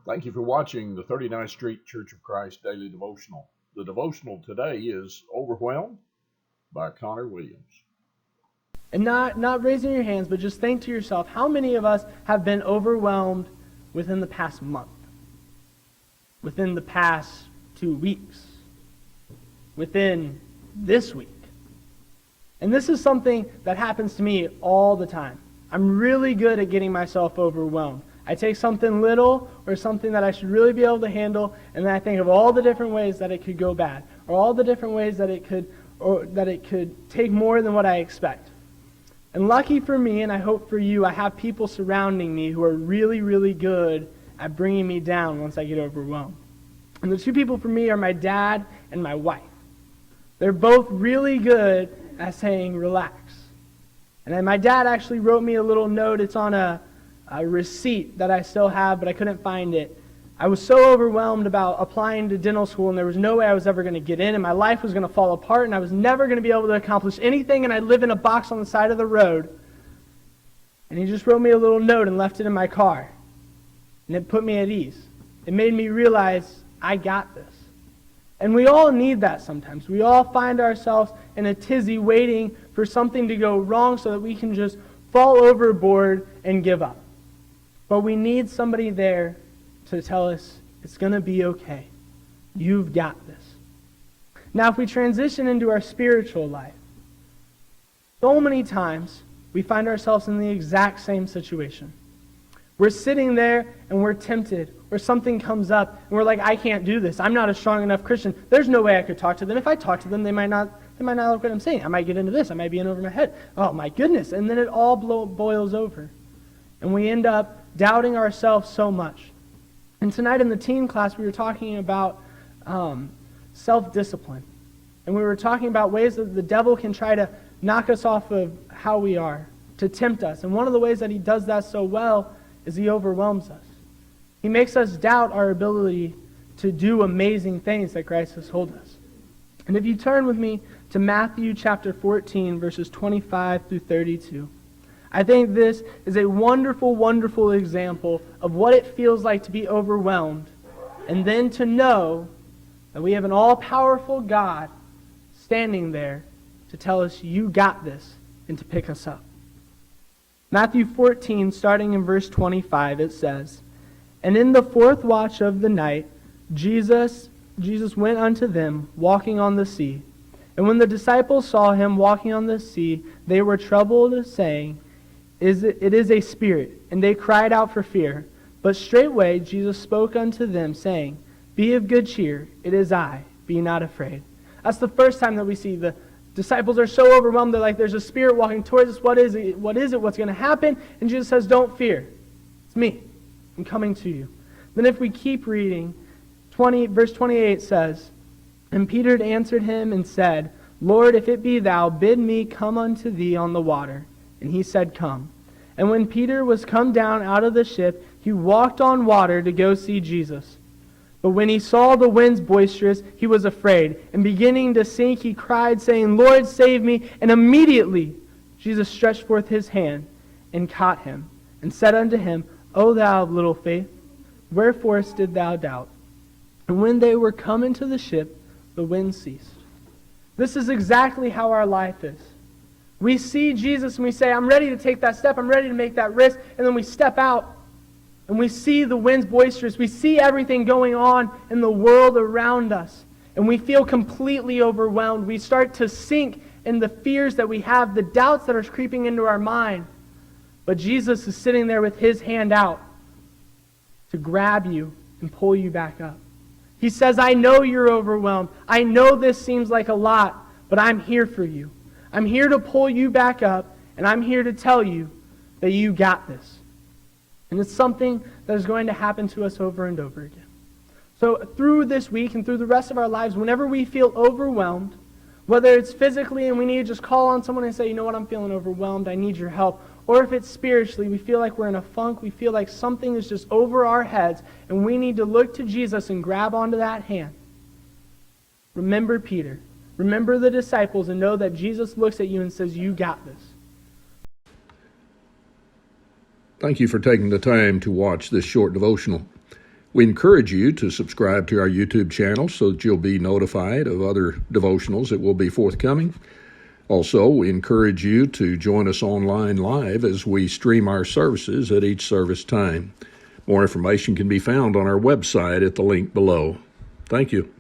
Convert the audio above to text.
Thank you for watching the 39th Street Church of Christ Daily Devotional. The devotional today is Overwhelmed by Connor Williams. And not raising your hands, but just think to yourself, how many of us have been overwhelmed within the past month? Within the past 2 weeks? Within this week? And this is something that happens to me all the time. I'm really good at getting myself overwhelmed. I take something little or something that I should really be able to handle, and then I think of all the different ways that it could go bad, or all the different ways that it could take more than what I expect. And lucky for me, and I hope for you, I have people surrounding me who are really, really good at bringing me down once I get overwhelmed. And the two people for me are my dad and my wife. They're both really good at saying, relax. And then my dad actually wrote me a little note. It's on a receipt that I still have, but I couldn't find it. I was so overwhelmed about applying to dental school, and there was no way I was ever going to get in, and my life was going to fall apart, and I was never going to be able to accomplish anything, and I'd live in a box on the side of the road. And he just wrote me a little note and left it in my car. And it put me at ease. It made me realize, I got this. And we all need that sometimes. We all find ourselves in a tizzy waiting for something to go wrong so that we can just fall overboard and give up. But we need somebody there to tell us, it's going to be okay. You've got this. Now, if we transition into our spiritual life, so many times we find ourselves in the exact same situation. We're sitting there and we're tempted, or something comes up and we're like, I can't do this. I'm not a strong enough Christian. There's no way I could talk to them. If I talk to them, they might not like what I'm saying. I might get into this. I might be in over my head. Oh my goodness. And then it all boils over. And we end up doubting ourselves so much. And tonight in the teen class, we were talking about self-discipline. And we were talking about ways that the devil can try to knock us off of how we are, to tempt us. And one of the ways that he does that so well is he overwhelms us. He makes us doubt our ability to do amazing things that Christ has told us. And if you turn with me to Matthew chapter 14, verses 25 through 32, I think this is a wonderful, wonderful example of what it feels like to be overwhelmed, and then to know that we have an all-powerful God standing there to tell us, you got this, and to pick us up. Matthew 14, starting in verse 25, it says, And in the fourth watch of the night, Jesus went unto them, walking on the sea. And when the disciples saw him walking on the sea, they were troubled, saying, It is a spirit. And they cried out for fear. But straightway Jesus spoke unto them, saying, Be of good cheer, it is I, be not afraid. That's the first time that we see the disciples are so overwhelmed, they're like, there's a spirit walking towards us, what is it, what's going to happen? And Jesus says, don't fear, it's me, I'm coming to you. Then if we keep reading, verse 28 says, And Peter answered him and said, Lord, if it be thou, bid me come unto thee on the water. And he said, Come. And when Peter was come down out of the ship, he walked on water to go see Jesus. But when he saw the winds boisterous, he was afraid. And beginning to sink, he cried, saying, Lord, save me. And immediately Jesus stretched forth his hand and caught him, and said unto him, O thou of little faith, wherefore didst thou doubt? And when they were come into the ship, the wind ceased. This is exactly how our life is. We see Jesus and we say, I'm ready to take that step, I'm ready to make that risk, and then we step out and we see the winds boisterous. We see everything going on in the world around us. And we feel completely overwhelmed. We start to sink in the fears that we have, the doubts that are creeping into our mind. But Jesus is sitting there with his hand out to grab you and pull you back up. He says, I know you're overwhelmed. I know this seems like a lot, but I'm here for you. I'm here to pull you back up, and I'm here to tell you that you got this. And it's something that is going to happen to us over and over again. So through this week and through the rest of our lives, whenever we feel overwhelmed, whether it's physically and we need to just call on someone and say, you know what, I'm feeling overwhelmed, I need your help. Or if it's spiritually, we feel like we're in a funk, we feel like something is just over our heads, and we need to look to Jesus and grab onto that hand. Remember Peter. Remember the disciples and know that Jesus looks at you and says, you got this. Thank you for taking the time to watch this short devotional. We encourage you to subscribe to our YouTube channel so that you'll be notified of other devotionals that will be forthcoming. Also, we encourage you to join us online live as we stream our services at each service time. More information can be found on our website at the link below. Thank you.